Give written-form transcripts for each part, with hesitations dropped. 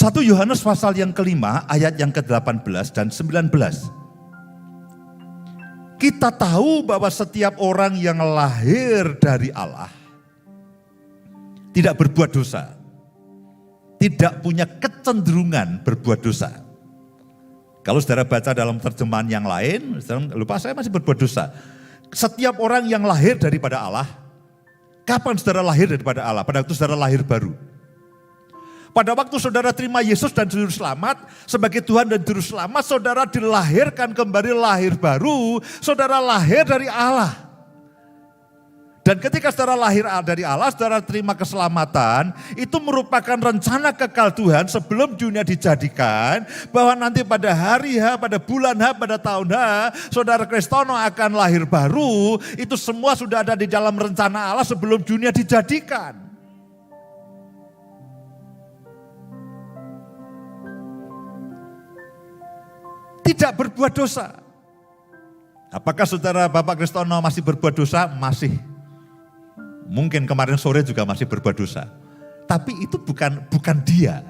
1 Yohanes pasal yang kelima ayat yang ke-18 dan 19. Kita tahu bahwa setiap orang yang lahir dari Allah tidak berbuat dosa. Tidak punya kecenderungan berbuat dosa. Kalau saudara baca dalam terjemahan yang lain, saudara lupa saya masih berbuat dosa. Setiap orang yang lahir daripada Allah, kapan saudara lahir daripada Allah? Pada waktu saudara lahir baru. Pada waktu saudara terima Yesus dan Juru Selamat sebagai Tuhan dan Juru Selamat, saudara dilahirkan kembali lahir baru, saudara lahir dari Allah. Dan ketika saudara lahir dari Allah, saudara terima keselamatan, itu merupakan rencana kekal Tuhan sebelum dunia dijadikan, bahwa nanti pada hari H, pada bulan H, pada tahun H, saudara Kristono akan lahir baru, itu semua sudah ada di dalam rencana Allah sebelum dunia dijadikan. Tidak berbuat dosa. Apakah saudara Bapak Kristono masih berbuat dosa? Masih. Mungkin kemarin sore juga masih berbuat dosa. Tapi itu bukan dia.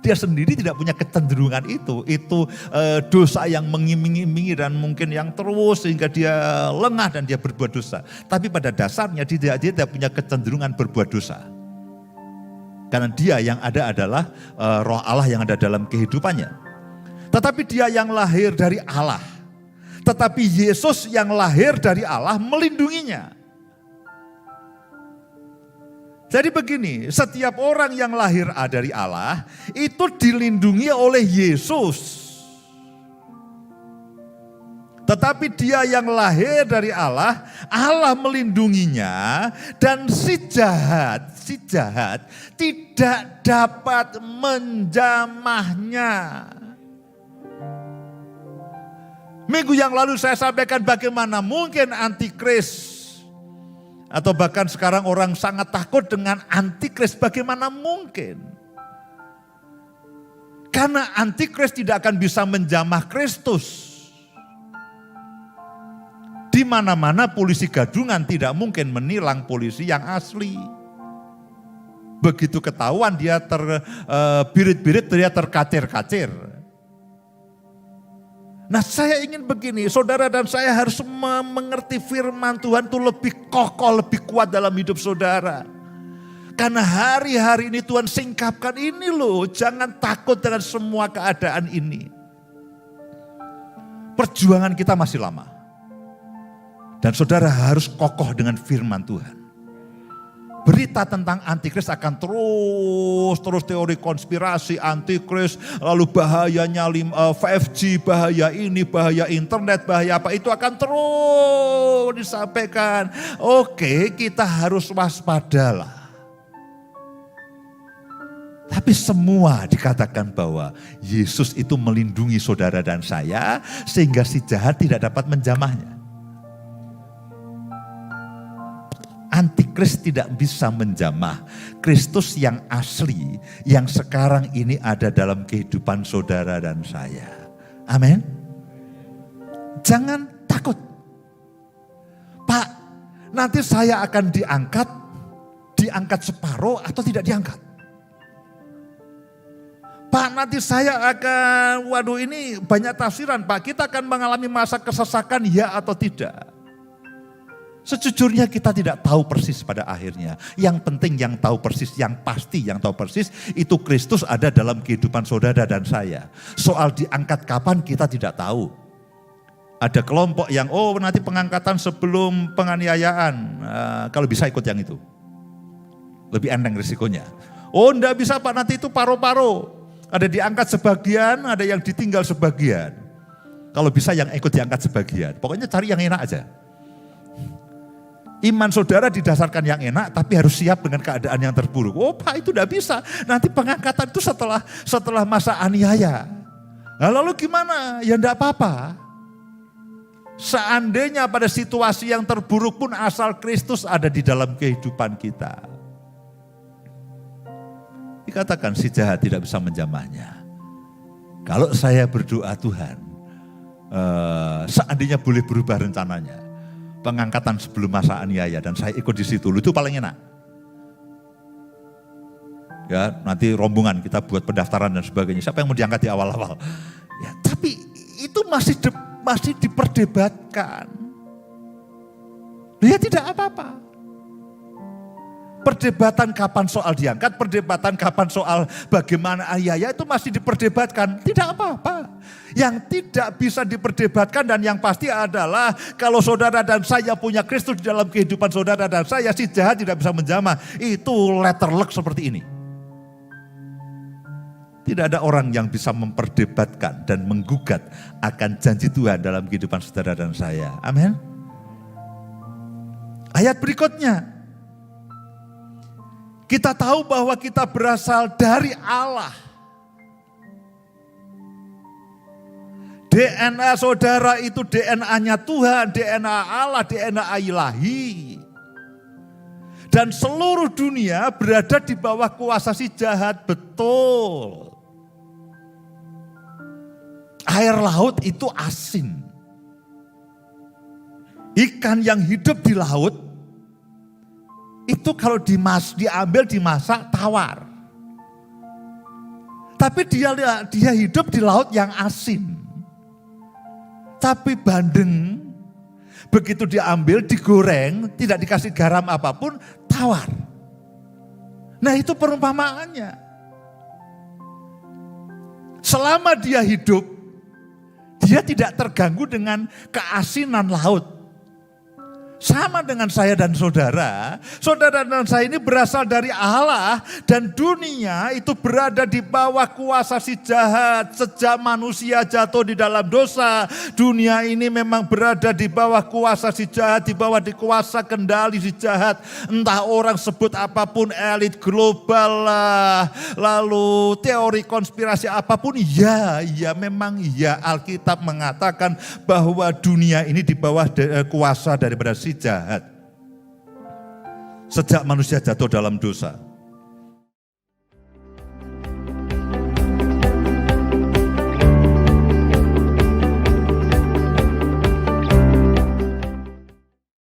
Dia sendiri tidak punya kecenderungan itu. Itu dosa yang mengiming-imingi dan mungkin yang terus sehingga dia lengah dan dia berbuat dosa. Tapi pada dasarnya dia tidak punya kecenderungan berbuat dosa. Karena dia yang ada adalah roh Allah yang ada dalam kehidupannya. Tetapi dia yang lahir dari Allah. Tetapi Yesus yang lahir dari Allah melindunginya. Jadi begini, setiap orang yang lahir dari Allah itu dilindungi oleh Yesus. Tetapi dia yang lahir dari Allah, Allah melindunginya dan si jahat tidak dapat menjamahnya. Minggu yang lalu saya sampaikan bagaimana mungkin antikris. Atau bahkan sekarang orang sangat takut dengan antikris, bagaimana mungkin. Karena antikris tidak akan bisa menjamah Kristus. Di mana-mana polisi gadungan tidak mungkin menilang polisi yang asli. Begitu ketahuan dia terbirit-birit, dia terkacir-kacir. Nah saya ingin begini, saudara dan saya harus mengerti firman Tuhan itu lebih kokoh, lebih kuat dalam hidup saudara. Karena hari-hari ini Tuhan singkapkan ini loh, jangan takut dengan semua keadaan ini. Perjuangan kita masih lama. Dan saudara harus kokoh dengan firman Tuhan. Berita tentang antikris akan terus teori konspirasi antikris, lalu bahayanya 5G, bahaya ini, bahaya internet, bahaya apa, itu akan terus disampaikan. Oke, kita harus waspadalah. Tapi semua dikatakan bahwa Yesus itu melindungi saudara dan saya sehingga si jahat tidak dapat menjamahnya. Antikris tidak bisa menjamah Kristus yang asli, yang sekarang ini ada dalam kehidupan saudara dan saya. Amin. Jangan takut. Pak, nanti saya akan diangkat separuh atau tidak diangkat. Pak, nanti saya akan, waduh ini banyak tafsiran Pak, kita akan mengalami masa kesesakan ya atau tidak. Sejujurnya kita tidak tahu persis pada akhirnya. Yang penting yang tahu persis, yang pasti yang tahu persis itu Kristus ada dalam kehidupan saudara dan saya. Soal diangkat kapan kita tidak tahu. Ada kelompok yang nanti pengangkatan sebelum penganiayaan. Kalau bisa ikut yang itu. Lebih enteng risikonya. Enggak bisa Pak, nanti itu paro-paro. Ada diangkat sebagian, ada yang ditinggal sebagian. Kalau bisa yang ikut diangkat sebagian. Pokoknya cari yang enak aja. Iman saudara didasarkan yang enak, tapi harus siap dengan keadaan yang terburuk. Pak itu tidak bisa. Nanti pengangkatan itu setelah masa aniaya. Nah, lalu gimana? Ya enggak apa-apa. Seandainya pada situasi yang terburuk pun asal Kristus ada di dalam kehidupan kita. Dikatakan si jahat tidak bisa menjamahnya. Kalau saya berdoa Tuhan, seandainya boleh berubah rencananya. Pengangkatan sebelum masa aniaya dan saya ikut di situ, itu paling enak. Ya, nanti rombongan kita buat pendaftaran dan sebagainya. Siapa yang mau diangkat di awal-awal? Ya, tapi itu masih diperdebatkan. Ya tidak apa-apa. Perdebatan kapan soal diangkat, perdebatan kapan soal bagaimana ayah itu masih diperdebatkan. Tidak apa-apa. Yang tidak bisa diperdebatkan dan yang pasti adalah kalau saudara dan saya punya Kristus di dalam kehidupan saudara dan saya, si jahat tidak bisa menjamah. Itu letterluck seperti ini. Tidak ada orang yang bisa memperdebatkan dan menggugat akan janji Tuhan dalam kehidupan saudara dan saya. Amin. Ayat berikutnya. Kita tahu bahwa kita berasal dari Allah. DNA saudara itu DNA-nya Tuhan, DNA Allah, DNA ilahi. Dan seluruh dunia berada di bawah kuasa si jahat, betul. Air laut itu asin. Ikan yang hidup di laut, itu kalau diambil dimasak tawar. Tapi dia hidup di laut yang asin. Tapi bandeng, begitu diambil, digoreng, tidak dikasih garam apapun, tawar. Nah itu perumpamaannya. Selama dia hidup, dia tidak terganggu dengan keasinan laut. Sama dengan saya dan saudara dan saya ini berasal dari Allah dan dunia itu berada di bawah kuasa si jahat. Sejak manusia jatuh di dalam dosa, dunia ini memang berada di bawah kuasa si jahat, di bawah kuasa kendali si jahat. Entah orang sebut apapun, elit global lah, lalu teori konspirasi apapun, ya memang ya Alkitab mengatakan bahwa dunia ini di bawah kuasa daripada si jahat. Sejak manusia jatuh dalam dosa.